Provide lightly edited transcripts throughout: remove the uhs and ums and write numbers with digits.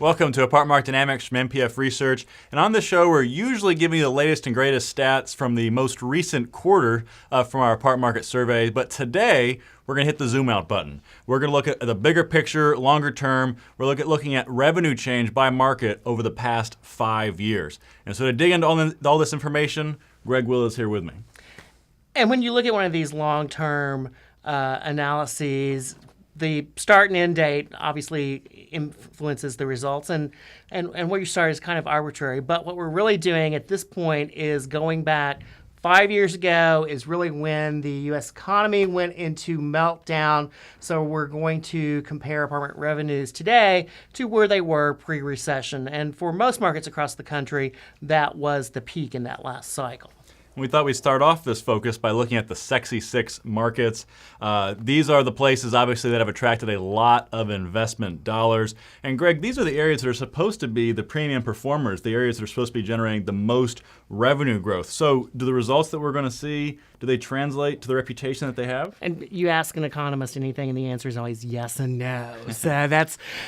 Welcome to Apartment Market Dynamics from MPF Research. And on this show, we're usually giving you the latest and greatest stats from the most recent quarter from our apartment market survey. But today, we're going to hit the zoom out button. We're going to look at the bigger picture, longer term. We're looking at revenue change by market over the past 5 years. And so to dig into all this information, Greg Will is here with me. And when you look at one of these long-term analyses, the start and end date obviously influences the results, and where you start is kind of arbitrary. But what we're really doing at this point is going back 5 years ago is really when the U.S. economy went into meltdown. So we're going to compare apartment revenues today to where they were pre-recession. And for most markets across the country, that was the peak in that last cycle. We thought we'd start off this focus by looking at the Sexy Six markets. These are the places, obviously, that have attracted a lot of investment dollars. And Greg, these are the areas that are supposed to be the premium performers, the areas that are supposed to be generating the most revenue growth. So do the results that we're going to see, do they translate to the reputation that they have? And you ask an economist anything, and the answer is always yes and no. So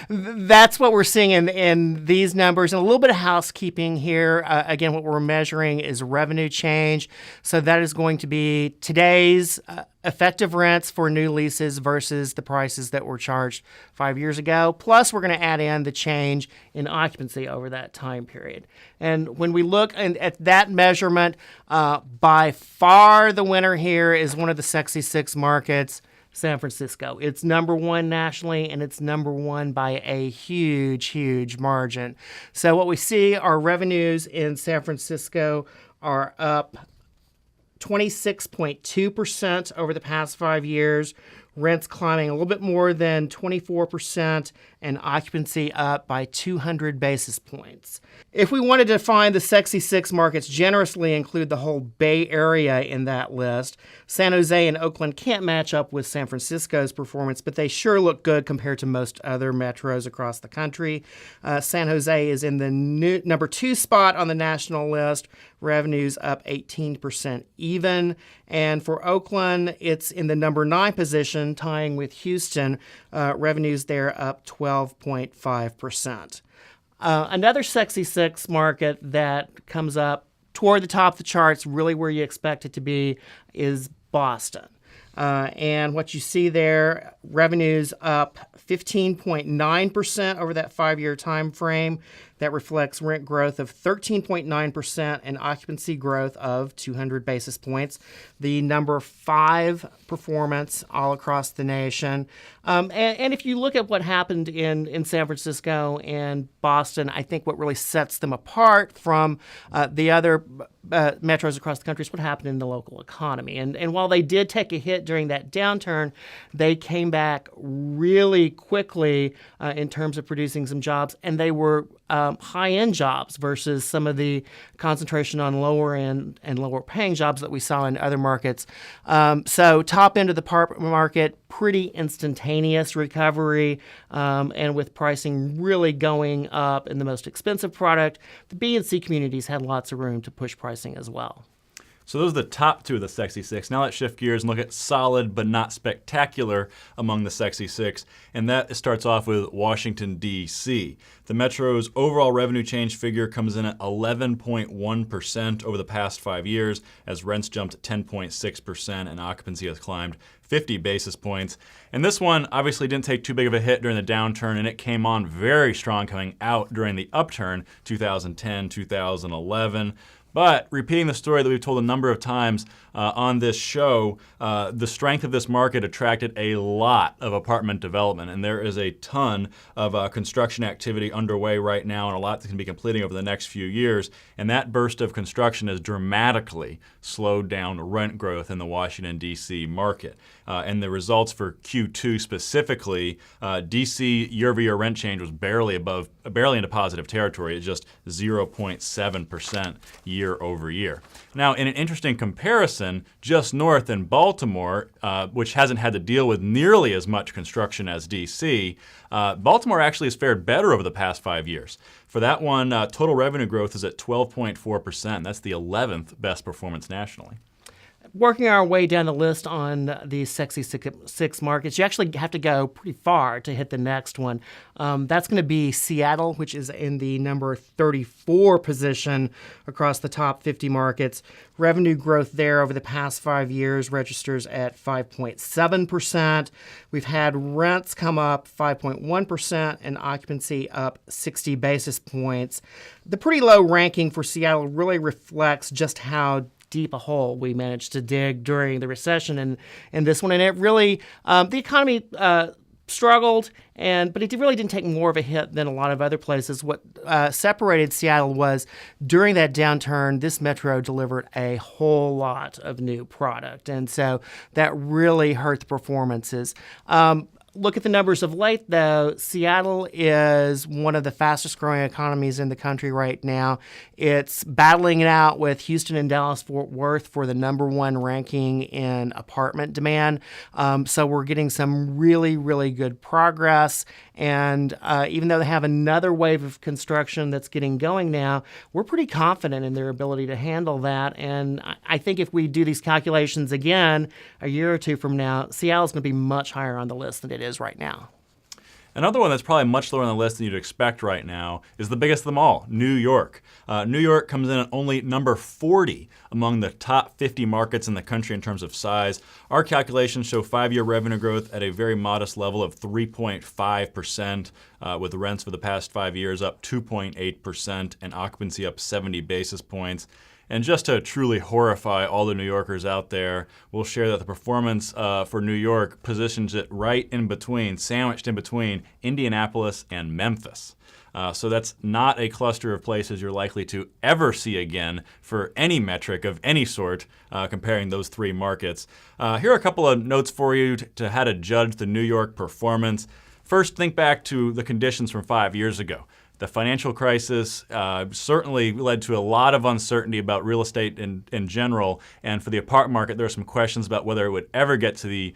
that's what we're seeing in these numbers. And a little bit of housekeeping here. Again, what we're measuring is revenue change. So that is going to be today's effective rents for new leases versus the prices that were charged 5 years ago. Plus, we're going to add in the change in occupancy over that time period. And when we look at that measurement, by far the winner here is one of the Sexy Six markets, San Francisco. It's number one nationally, and it's number one by a huge, huge margin. So what we see, our revenues in San Francisco are up 26.2% over the past 5 years, rents climbing a little bit more than 24%, and occupancy up by 200 basis points. If we wanted to find the Sexy Six markets generously include the whole Bay Area in that list, San Jose and Oakland can't match up with San Francisco's performance, but they sure look good compared to most other metros across the country. San Jose is in the number 2 spot on the national list, revenues up 18% even. And for Oakland, it's in the number 9 position, tying with Houston, revenues there up 12.5%. Another Sexy Six market that comes up toward the top of the charts, really where you expect it to be, is Boston. And what you see there, revenues up 15.9% over that 5-year time frame. That reflects rent growth of 13.9% and occupancy growth of 200 basis points. The number 5 performance all across the nation. And if you look at what happened in San Francisco and Boston, I think what really sets them apart from the other metros across the country is what happened in the local economy. And while they did take a hit during that downturn, they came back really quickly in terms of producing some jobs, and they were high-end jobs versus some of the concentration on lower-end and lower-paying jobs that we saw in other markets. So top end of the apartment market, pretty instantaneous recovery, and with pricing really going up in the most expensive product, the B and C communities had lots of room to push pricing as well. So those are the top 2 of the Sexy Six. Now let's shift gears and look at solid but not spectacular among the Sexy Six. And that starts off with Washington, D.C. The metro's overall revenue change figure comes in at 11.1% over the past 5 years, as rents jumped 10.6% and occupancy has climbed 50 basis points. And this one obviously didn't take too big of a hit during the downturn, and it came on very strong coming out during the upturn, 2010, 2011. But repeating the story that we've told a number of times on this show, the strength of this market attracted a lot of apartment development, and there is a ton of construction activity underway right now, and a lot that can be completing over the next few years. And that burst of construction has dramatically slowed down rent growth in the Washington, D.C. market. And the results for Q2 specifically, D.C. year-over-year rent change was barely into positive territory. It's just 0.7% year over year. Now, in an interesting comparison, just north in Baltimore, which hasn't had to deal with nearly as much construction as D.C., Baltimore actually has fared better over the past 5 years. For that one, total revenue growth is at 12.4%. That's the 11th best performance nationally. Working our way down the list on the Sexy Six markets, you actually have to go pretty far to hit the next one. That's going to be Seattle, which is in the number 34 position across the top 50 markets. Revenue growth there over the past 5 years registers at 5.7%. We've had rents come up 5.1% and occupancy up 60 basis points. The pretty low ranking for Seattle really reflects just how deep a hole we managed to dig during the recession and this one. And it really, the economy struggled, but it really didn't take more of a hit than a lot of other places. What separated Seattle was during that downturn, this metro delivered a whole lot of new product. And so that really hurt the performances. Look at the numbers of late, though. Seattle is one of the fastest growing economies in the country right now. It's battling it out with Houston and Dallas-Fort Worth for the number one ranking in apartment demand. So we're getting some really, really good progress. And even though they have another wave of construction that's getting going now, we're pretty confident in their ability to handle that. And I think if we do these calculations again a year or two from now, Seattle's going to be much higher on the list than it is right now. Another one that's probably much lower on the list than you'd expect right now is the biggest of them all, New York. New York comes in at only number 40 among the top 50 markets in the country in terms of size. Our calculations show 5-year revenue growth at a very modest level of 3.5%, with rents for the past 5 years up 2.8% and occupancy up 70 basis points. And just to truly horrify all the New Yorkers out there, we'll share that the performance for New York positions it right in between, sandwiched in between Indianapolis and Memphis. So that's not a cluster of places you're likely to ever see again for any metric of any sort, comparing those three markets. Here are a couple of notes for you to how to judge the New York performance. First, think back to the conditions from 5 years ago. The financial crisis certainly led to a lot of uncertainty about real estate in general. And for the apartment market, there are some questions about whether it would ever get to the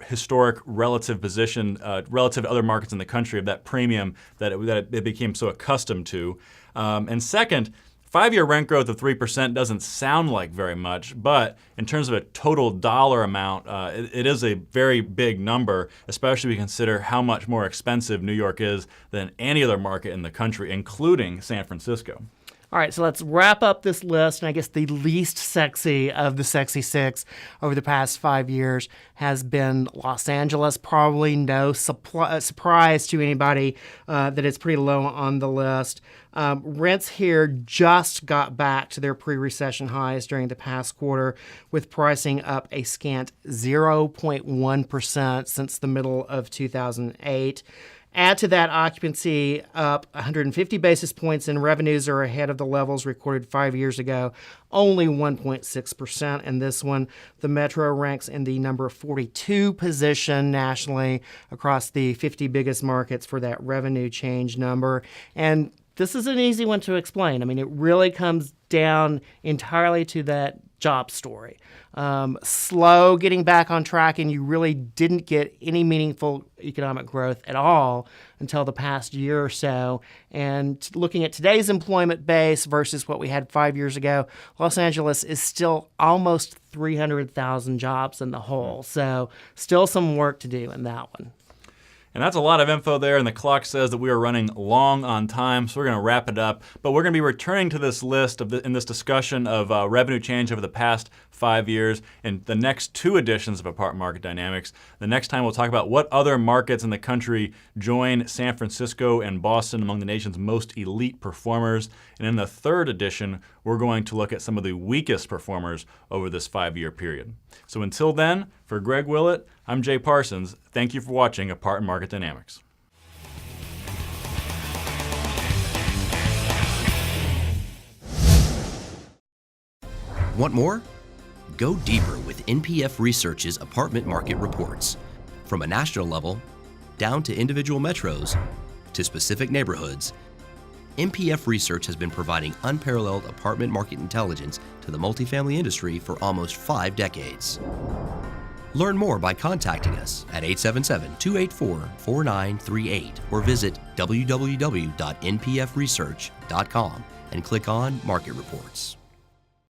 historic relative position relative to other markets in the country of that premium that it became so accustomed to. And second, 5-year rent growth of 3% doesn't sound like very much, but in terms of a total dollar amount, it is a very big number, especially if we consider how much more expensive New York is than any other market in the country, including San Francisco. All right, so let's wrap up this list. And I guess the least sexy of the Sexy Six over the past 5 years has been Los Angeles. Probably no surprise to anybody that it's pretty low on the list. Rents here just got back to their pre-recession highs during the past quarter, with pricing up a scant 0.1% since the middle of 2008. Add to that occupancy up 150 basis points, and revenues are ahead of the levels recorded 5 years ago, only 1.6% in this one. The metro ranks in the number 42 position nationally across the 50 biggest markets for that revenue change number. And this is an easy one to explain. I mean, it really comes down entirely to that job story. Slow getting back on track, and you really didn't get any meaningful economic growth at all until the past year or so. And looking at today's employment base versus what we had 5 years ago, Los Angeles is still almost 300,000 jobs in the hole. So still some work to do in that one. And that's a lot of info there, and the clock says that we are running long on time, so we're going to wrap it up. But we're going to be returning to this list in this discussion of revenue change over the past 5 years in the next 2 editions of Apartment Market Dynamics. The next time we'll talk about what other markets in the country join San Francisco and Boston among the nation's most elite performers. And in the 3rd edition, we're going to look at some of the weakest performers over this 5-year period. So until then, for Greg Willett, I'm Jay Parsons. Thank you for watching Apartment Market Dynamics. Want more? Go deeper with MPF Research's apartment market reports. From a national level, down to individual metros, to specific neighborhoods, MPF Research has been providing unparalleled apartment market intelligence to the multifamily industry for almost 5 decades. Learn more by contacting us at 877-284-4938 or visit www.npfresearch.com and click on Market Reports.